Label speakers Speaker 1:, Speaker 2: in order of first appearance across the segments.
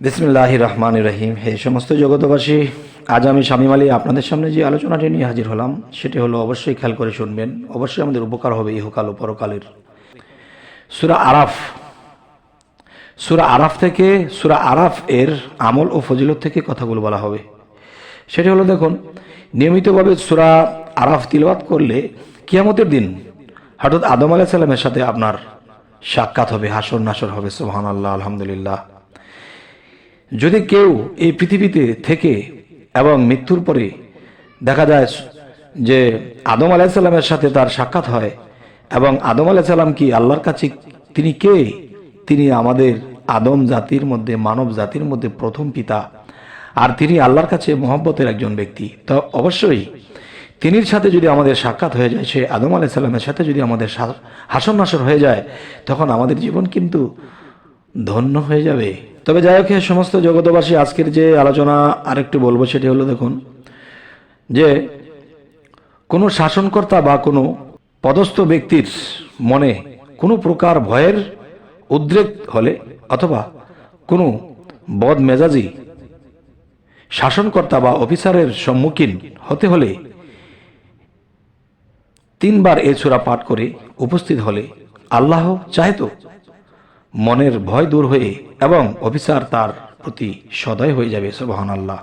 Speaker 1: বিসমিল্লাহির রহমানির রহিম। হে সমস্ত জগতবাসী, আজ আমি শামীম আলী আপনাদের সামনে যে আলোচনাটি নিয়ে হাজির হলাম সেটি হলো, অবশ্যই খেয়াল করে শুনবেন, অবশ্যই আমাদের উপকার হবে ইহকাল ও পরকালের। সূরা আরাফ, সূরা আরাফ থেকে সূরা আরাফ এর আমল ও ফজিলত থেকে কথাগুলো বলা হবে। সেটি হলো, দেখুন, নিয়মিতভাবে সূরা আরাফ তিলাওয়াত করলে কিয়ামতের দিন হযরত আদম আলাইহিস সালামের সাথে আপনার সাক্ষাৎ হবে, হাসর নাসর হবে। সুবহানাল্লাহ, আলহামদুলিল্লাহ। যদি কেউ এই পৃথিবীতে থেকে এবং মৃত্যুর পরে দেখা যায় যে আদম আলাইহিস সালামের সাথে তার সাক্ষাৎ হয়, এবং আদম আলাইহিস সালাম কি আল্লাহর কাছে তিনি কে? তিনি আমাদের আদম জাতির মধ্যে, মানব জাতির মধ্যে প্রথম পিতা, আর তিনি আল্লাহর কাছে মহব্বতের একজন ব্যক্তি। তো অবশ্যই তিনির সাথে যদি আমাদের সাক্ষাৎ হয়ে যায়, সে আদম আলাইহিস সালামের সাথে যদি আমাদের হাসর নাসর হয়ে যায়, তখন আমাদের জীবন কিন্তু ধন্য হয়ে যাবে। তবে যাই হোক, সমস্ত জগতবাসী, আজকের যে আলোচনা আরেকটু বলবো সেটি হলো, দেখুন, যে কোনো শাসনকর্তা বা কোনো পদস্থ ব্যক্তির মনে কোনো প্রকার ভয়ের উদ্রেক হলে অথবা কোনো বদমেজাজি শাসনকর্তা বা অফিসারের সম্মুখীন হতে হলে 3 বার এই সূরা পাঠ করে উপস্থিত হলে আল্লাহ চাহেতো মনের ভয় দূর হয়ে এবং অফিসার তার প্রতি সদয় হয়ে যাবে। সুবহানাল্লাহ।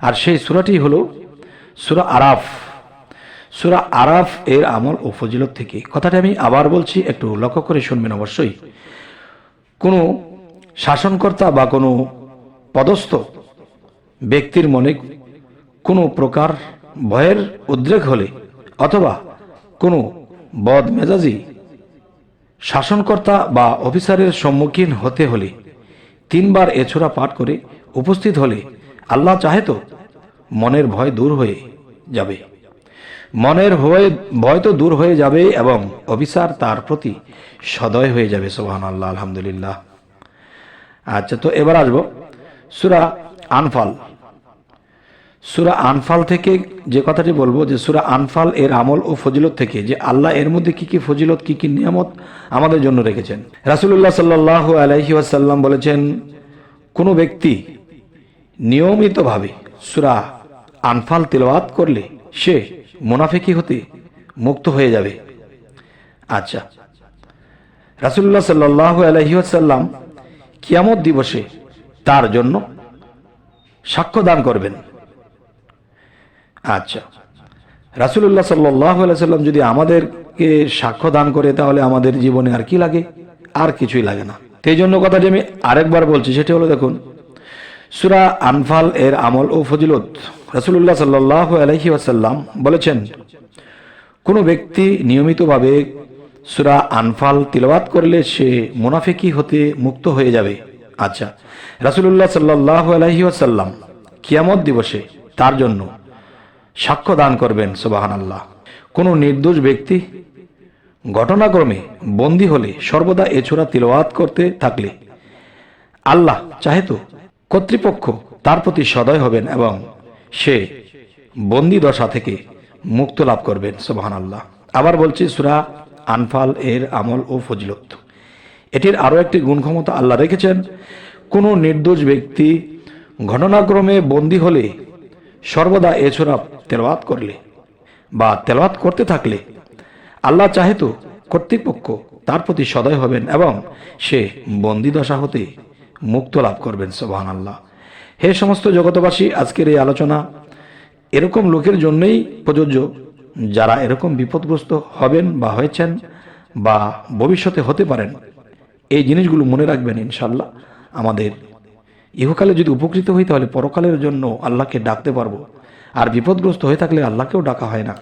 Speaker 1: আর সেই সূরাটি হলো সূরা আরাফ। সূরা আরাফ এর আমল ও ফজিলত থেকে কথাটা আমি আবার বলছি, একটু লক্ষ্য করে শুনবেন অবশ্যই। কোনো শাসনকর্তা বা কোনো পদস্থ ব্যক্তির মনে কোনো প্রকার ভয়ের উদ্রেক হলে অথবা কোনো বদমেজাজি শাসনকর্তা বা অফিসারের সম্মুখীন হতে হলে 3 বার এ সূরা পাঠ করে উপস্থিত হলে আল্লাহ চাহেতো মনের ভয় দূর হয়ে যাবে, মনের ভয় তো দূর হয়ে যাবে এবং অফিসার তার প্রতি সদয় হয়ে যাবে। সুবহানাল্লাহ, আলহামদুলিল্লাহ। আচ্ছা, তো এবার আসবো সূরা আনফাল। সূরা আনফাল থেকে যে কথাটি বলবো, যে সূরা আনফাল এর আমল ও ফজিলত থেকে, যে আল্লাহ এর মধ্যে কি কি ফজিলত, কি কি নিয়ামত আমাদের জন্য রেখেছেন। রাসূলুল্লাহ সাল্লাল্লাহু আলাইহি ওয়াসাল্লাম বলেছেন, কোনো ব্যক্তি নিয়মিতভাবে সূরা আনফাল তিলাওয়াত করলে সে মুনাফিকি হতে মুক্ত হয়ে যাবে। আচ্ছা, রাসূলুল্লাহ সাল্লাল্লাহু আলাইহি ওয়াসাল্লাম কিয়ামত দিবসে তার জন্য সাক্ষ্য দান করবেন। আচ্ছা, রাসূলুল্লাহ সাল্লাল্লাহু আলাইহি ওয়াসাল্লাম যদি আমাদেরকে সাক্ষ্য দান করে, তাহলে আমাদের জীবনে আর কি লাগে? আর কিছুই লাগে না। এই জন্য কথাটি আমি আরেকবার বলছি, সেটি হলো, দেখুন, সূরা আনফাল এর আমল ও ফজিলত। রাসূলুল্লাহ সাল্লাল্লাহু আলাইহি ওয়াসাল্লাম বলেছেন, কোনো ব্যক্তি নিয়মিতভাবে সূরা আনফাল তিলাওয়াত করলে সে মুনাফিকি হতে মুক্ত হয়ে যাবে। আচ্ছা, রাসূলুল্লাহ সাল্লাল্লাহু আলাইহি ওয়াসাল্লাম কিয়ামত দিবসে তার জন্য সাক্ষ্য দান করবেন। সুবহানাল্লাহ। কোনো নির্দোষ ব্যক্তি ঘটনাক্রমে বন্দী হলে সর্বদা এ সূরা তিলাওয়াত করতে থাকলে আল্লাহ চাহেতো কর্তৃপক্ষ তার প্রতি সদয় হবেন এবং সে বন্দী দশা থেকে মুক্ত লাভ করবেন। সুবহানাল্লাহ। আবার বলছি, সূরা আনফাল এর আমল ও ফজিলত, এটির আরো একটি গুণ ক্ষমতা আল্লাহ রেখেছেন। কোনো নির্দোষ ব্যক্তি ঘটনাক্রমে বন্দী হলে সর্বদা এ সূরা তেলাওয়াত করলে বা তেলাওয়াত করতে থাকলে আল্লাহ চাহেতো কর্তৃপক্ষ তার প্রতি সদয় হবেন এবং সে বন্দী দশা হতে মুক্ত লাভ করবেন। সুবহানাল্লাহ। হে সমস্ত জগতবাসী, আজকের এই আলোচনা এরকম লোকের জন্যই প্রযোজ্য যারা এরকম বিপদগ্রস্ত হবেন বা হয়েছেন বা ভবিষ্যতে হতে পারেন। এই জিনিসগুলো মনে রাখবেন, ইনশাআল্লাহ আমাদের ইহকালে যদি উপকৃত হই, তাহলে পরকালের জন্য আল্লাহকে ডাকতে পারবো। আর বিপদগ্রস্ত হয়ে থাকলে আল্লাহকেও ডাকা হয় না।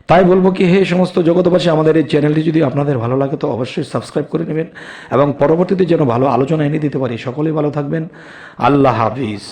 Speaker 1: তাই বলবো কি, হে সমস্ত জগতবাসী, আমাদের এই চ্যানেলটি যদি আপনাদের ভালো লাগে তো অবশ্যই সাবস্ক্রাইব করে নেবেন এবং পরবর্তীতে যেন ভালো আলোচনা এনে দিতে পারি। সকলেই ভালো থাকবেন। আল্লাহ হাফিজ।